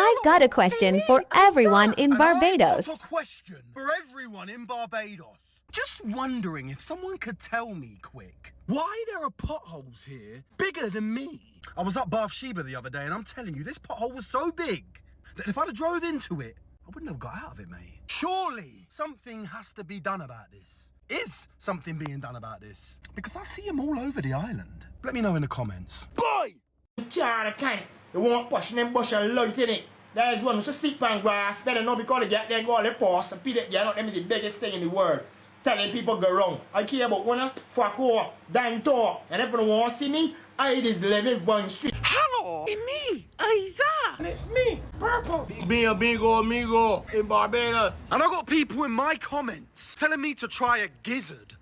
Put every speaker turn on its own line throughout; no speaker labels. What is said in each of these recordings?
I've got a question for everyone in Barbados.
I've got a question for everyone in Barbados. Just wondering if someone could tell me quick why there are potholes here bigger than me. I was up Bathsheba the other day and I'm telling you, this pothole was so big that if I'd have drove into it, I wouldn't have got out of it, mate. Surely something has to be done about this. Is something being done about this? Because I see them all over the island. Let me know in the comments. Boy!
You won't push them bush and light in it. There's one who's a sleep on grass, better not because they get there and go all the post and Peter, you're not them is the biggest thing in the world. Telling people go wrong. I care about one, fuck off, dime talk, and everyone wants to see me, I is living Vine Street.
Hello! It's me, Isa!
And it's me, Purple.
Me amigo in Barbados.
And I got people in my comments telling me to try a gizzard.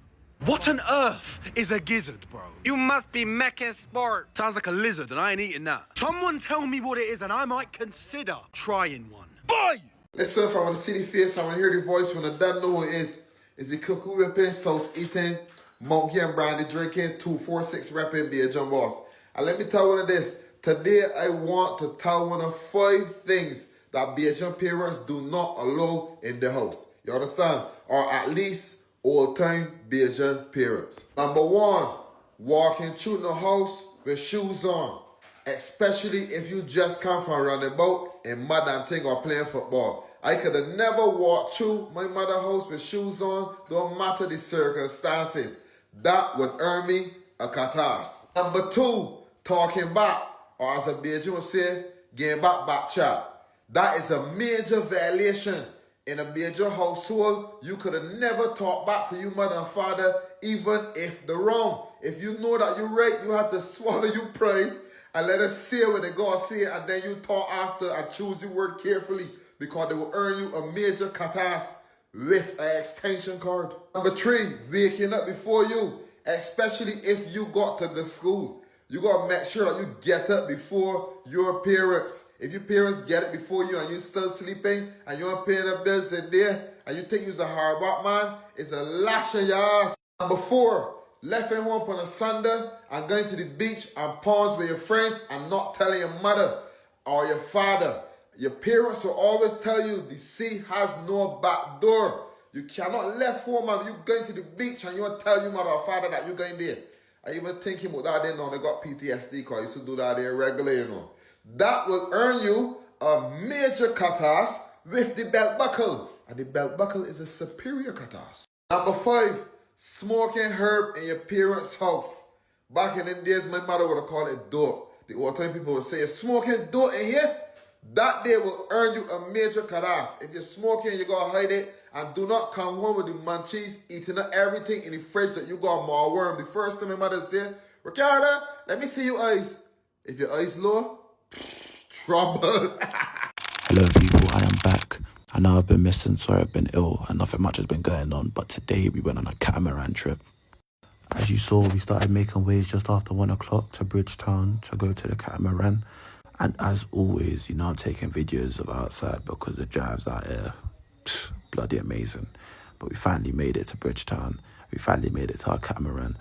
What on earth is a gizzard, bro?
You must be making sport.
Sounds like a lizard and I ain't eating that. Someone tell me what it is and I might consider trying one. Boy!
Listen, if I want to see the face, I want to hear the voice when I don't know who it is. Is it Cuckoo Whipping, Sauce Eating, Monkey and Brandy Drinking, 246 Rapping, Bajan Boss. And let me tell one of this. Today, I want to tell one of 5 things that Bajan parents do not allow in the house. You understand? Or at least old-time Bajan parents. Number 1, walking through the house with shoes on. Especially if you just come from running about in mud and thing or playing football. I could have never walked through my mother's house with shoes on, don't matter the circumstances. That would earn me a katas. Number 2, talking back, or as a Bajan would say, getting back chat. That is a major violation. In a Bajan household, you could have never talked back to your mother and father, even if they're wrong. If you know that you're right, you have to swallow your pride and let us say what they gotta say, and then you talk after and choose your word carefully, because they will earn you a major katas with an extension cord. Number 3, waking up before you, especially if you got to the school. You gotta make sure that you get up before your parents. If your parents get it before you and you're still sleeping and you ain't paying the bills in there and you think you're a hard work man, it's a lash of your ass. Number 4, left at home on a Sunday and going to the beach and pawns with your friends and not telling your mother or your father. Your parents will always tell you the sea has no back door. You cannot left home and you going to the beach and you won't tell your mother or father that you're going there. I even thinking about that, they know they got PTSD because I used to do that there regularly, you know. That will earn you a major katas with the belt buckle. And the belt buckle is a superior katas. Number 5, smoking herb in your parents' house. Back in the days, my mother would have called it dope. The old time people would say, smoking dope in here? That day will earn you a major katas. If you're smoking, you gotta hide it. And do not come home with the munchies, eating up everything in the fridge that you got more worm. The first thing my mother said, Ricardo, let me see your eyes. If your eyes low, trouble.
Hello people, I am back. I know I've been missing, sorry I've been ill and nothing much has been going on, but today we went on a catamaran trip. As you saw, we started making ways just after 1 o'clock to Bridgetown to go to the catamaran. And as always, you know, I'm taking videos of outside because the drives out here, bloody amazing. But we finally made it to Bridgetown. We finally made it to our catamaran.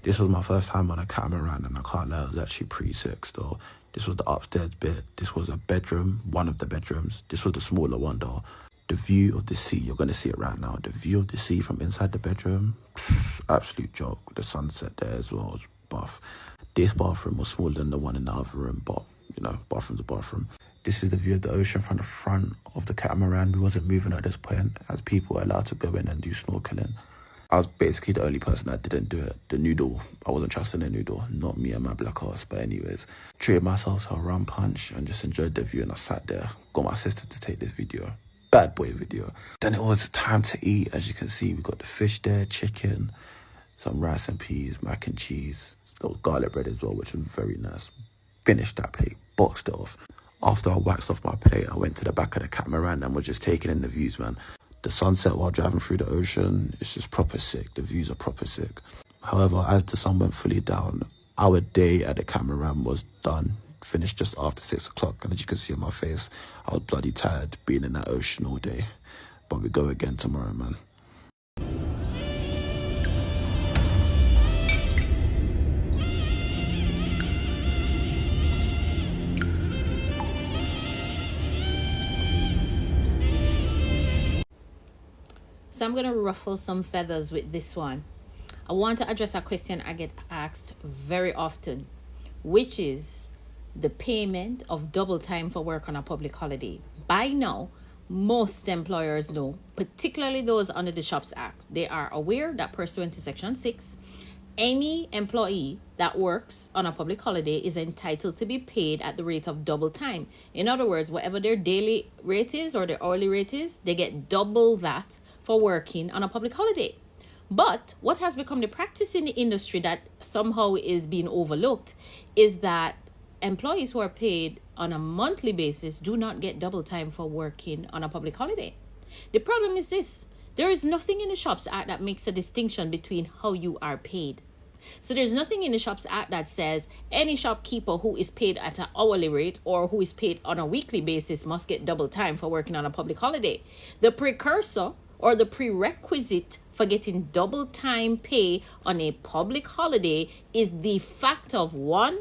This was my first time on a catamaran and I can't lie, I was actually pretty sick still. This was the upstairs bit. This was a bedroom, one of the bedrooms. This was the smaller one though. The view of the sea, you're going to see it right now. The view of the sea from inside the bedroom, absolute joke. The sunset there as well was buff. This bathroom was smaller than the one in the other room, but you know, bathroom's a bathroom. This is the view of the ocean from the front of the catamaran. We wasn't moving at this point as people were allowed to go in and do snorkeling. I was basically the only person that didn't do it. The noodle, I wasn't trusting the noodle, not me and my black ass. But anyways, treated myself to a rum punch and just enjoyed the view. And I sat there, got my sister to take this video. Bad boy video. Then it was time to eat. As you can see, we got the fish there, chicken, some rice and peas, mac and cheese, little garlic bread as well, which was very nice. Finished that plate, boxed it off. After I waxed off my plate, I went to the back of the catamaran and was just taking in the views, man. The sunset while driving through the ocean is just proper sick. The views are proper sick. However, as the sun went fully down, our day at the catamaran was done. Finished just after 6 o'clock. And as you can see on my face, I was bloody tired being in that ocean all day. But we go again tomorrow, man.
So I'm going to ruffle some feathers with this one. I want to address a question I get asked very often, which is the payment of double time for work on a public holiday. By now, most employers know, particularly those under the Shops Act, they are aware that pursuant to Section 6, any employee that works on a public holiday is entitled to be paid at the rate of double time. In other words, whatever their daily rate is or their hourly rate is, they get double that for working on a public holiday. But what has become the practice in the industry that somehow is being overlooked is that employees who are paid on a monthly basis do not get double time for working on a public holiday. The problem is this: there is nothing in the Shops Act that makes a distinction between how you are paid. So there's nothing in the Shops Act that says any shopkeeper who is paid at an hourly rate or who is paid on a weekly basis must get double time for working on a public holiday. The precursor or the prerequisite for getting double time pay on a public holiday is the fact of 1,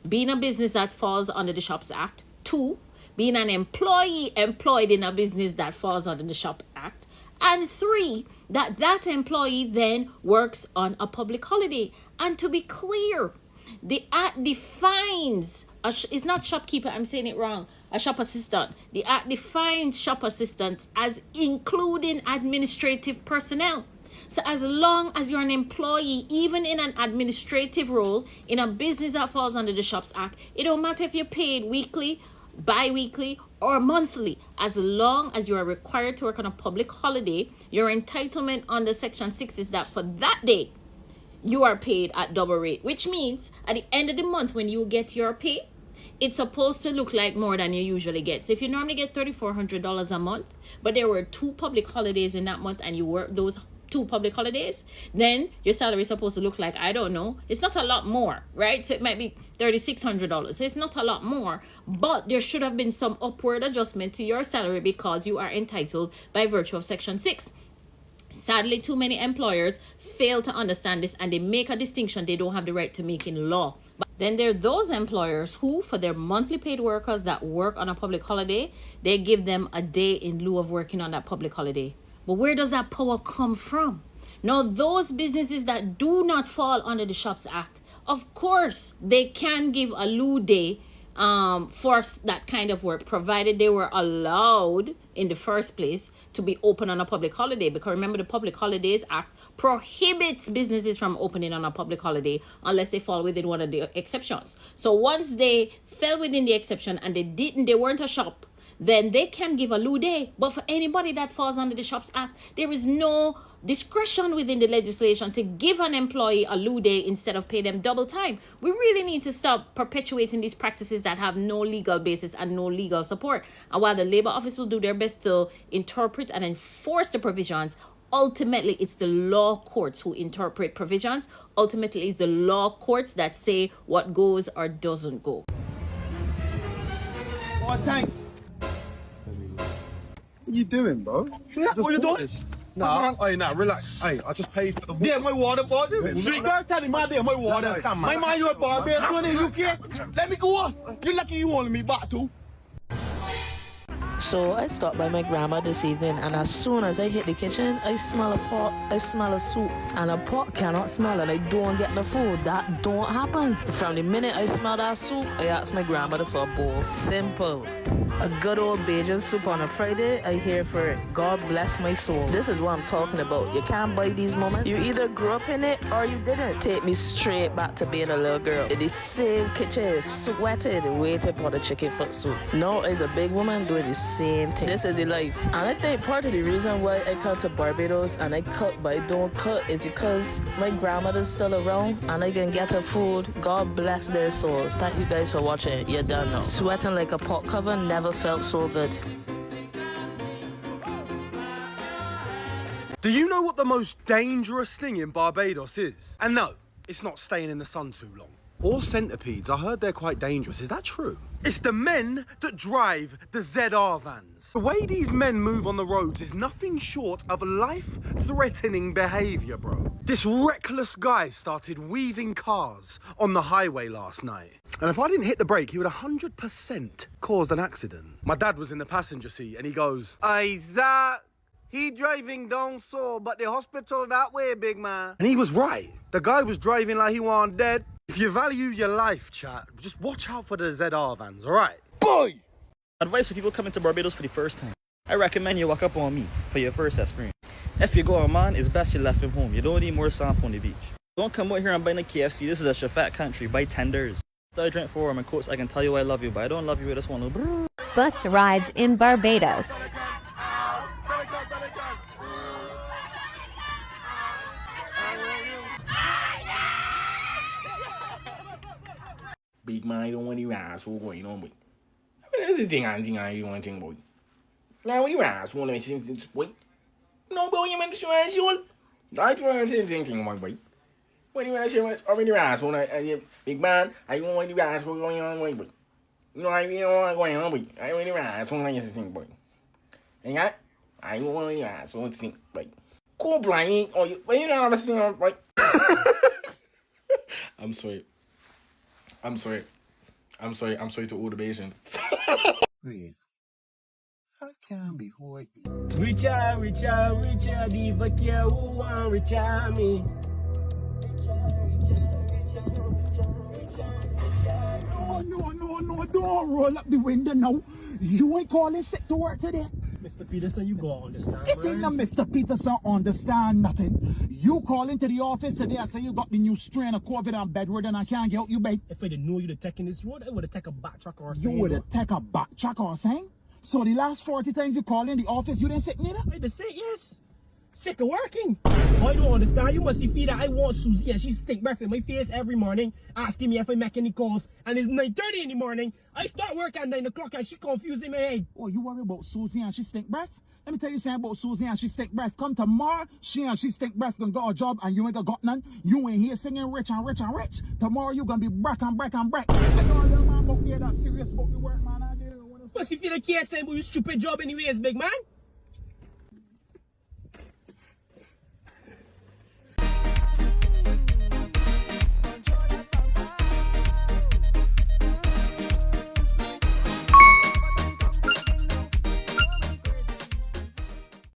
being a business that falls under the Shops Act, 2, being an employee employed in a business that falls under the Shops Act, and 3, that employee then works on a public holiday. And to be clear, the Act defines, it's not shopkeeper, I'm saying it wrong, a shop assistant. The Act defines shop assistants as including administrative personnel. So as long as you're an employee, even in an administrative role, in a business that falls under the Shops Act, it don't matter if you're paid weekly, bi-weekly, or monthly. As long as you are required to work on a public holiday, your entitlement under Section 6 is that for that day, you are paid at double rate, which means at the end of the month when you get your pay, it's supposed to look like more than you usually get. So if you normally get $3,400 a month, but there were 2 public holidays in that month and you work those 2 public holidays, then your salary is supposed to look like, I don't know, it's not a lot more, right? So it might be $3,600. It's not a lot more, but there should have been some upward adjustment to your salary because you are entitled by virtue of Section 6. Sadly, too many employers fail to understand this and they make a distinction they don't have the right to make in law. But then there are those employers who, for their monthly paid workers that work on a public holiday, they give them a day in lieu of working on that public holiday. But where does that power come from? Now, those businesses that do not fall under the Shops Act, of course, they can give a lieu day for that kind of work, provided they were allowed in the first place to be open on a public holiday. Because remember, the Public Holidays Act prohibits businesses from opening on a public holiday unless they fall within one of the exceptions. So once they fell within the exception and they weren't a shop, then they can give a lieu day. But for anybody that falls under the Shops Act, there is no discretion within the legislation to give an employee a lieu day instead of pay them double time. We really need to stop perpetuating these practices that have no legal basis and no legal support. And while the Labor Office will do their best to interpret and enforce the provisions, ultimately it's the law courts who interpret provisions. Ultimately it's the law courts that say what goes or doesn't go.
Oh, thanks.
What you doing, bro?
What you doing?
Nah, relax. Hey, I just paid for the water.
Yeah, my water, boy. Street girl telling me, my water.
Come on.
My man, you a Barbados, you in the UK. Let me go. You lucky you want me back too.
So I stopped by my grandma this evening, and as soon as I hit the kitchen, I smell a pot, I smell a soup, and a pot cannot smell and I don't get the food. That don't happen. From the minute I smell that soup, I ask my grandmother for a bowl. Simple. A good old Bajan soup on a Friday, I here for it. God bless my soul. This is what I'm talking about. You can't buy these moments. You either grew up in it or you didn't. Take me straight back to being a little girl. In the same kitchen, sweated, waiting for the chicken foot soup. Now as a big woman doing the same thing. This is the life. And I think part of the reason why I come to Barbados and I cook but I don't cook is because my grandmother's still around and I can get her food. God bless their souls. Thank you guys for watching. You're done now. Sweating like a pot cover never felt so good.
Do you know what the most dangerous thing in Barbados is? And no, it's not staying in the sun too long. Or centipedes. I heard they're quite dangerous. Is that true? It's the men that drive the ZR vans. The way these men move on the roads is nothing short of life-threatening behaviour, bro. This reckless guy started weaving cars on the highway last night. And if I didn't hit the brake, he would 100% caused an accident. My dad was in the passenger seat and he goes,
Is that He driving down so, but the hospital that way, big man.
And he was right. The guy was driving like he wasn't dead. If you value your life, chat, just watch out for the ZR vans, alright? Boy!
Advice for people coming to Barbados for the first time. I recommend you walk up on me for your first experience. If you go a man, it's best you left him home. You don't need more sample on the beach. Don't come out here and buy a KFC. This is a Shafat country. Buy tenders. After I drink 4 of my quotes, I can tell you I love you, but I don't love you with this one.
Bus rides in Barbados.
Big man, you don't want to ask what's going on, boy. I mean, that's the thing I want to think, boy. Now, when you ask, want to say this, boy. No, boy, you meant to show us you all. I want to say anything, boy. When you ask, when you ask, big man, I don't want to ask what's going on, boy. No, I don't know what's going on, boy. I want to ask, what you think, boy. And I want to ask, what you think, boy. Cool, blind, or you, when you don't have a thing, boy. I'm sorry. I'm sorry to all the Bajans.
Wait. I can't be white.
Richard, diva care who want Richard me.
No, don't roll up the window now. You ain't calling sick to work today.
Mr. Peterson, you go understand,
It ain't a Mr. Peterson understand nothing. You call into the office today and say you got the new strain of COVID and bedridden and can't get out you bed.
If I didn't know you'd have taken this road, I would have taken a backtrack or
You
something.
would have taken a backtrack or something? So the last 40 times you call in the office, you didn't sick neither?
I just say yes. Sick of working. I don't understand. You must see that I want Susie and she stink breath in my face every morning, asking me if I make any calls. And it's 9:30 in the morning. I start work at 9 o'clock and she confused in my head.
Oh, you worry about Susie and she stink breath? Let me tell you something about Susie and she stink breath. Come tomorrow, she and she stink breath gonna get a job and you ain't gonna got none. You ain't here singing rich and rich and rich. Tomorrow you gonna be break and break and break. I know your man about me that serious about the work, man. I didn't want to.
Must you feel like you can't say about your stupid job anyways, big man?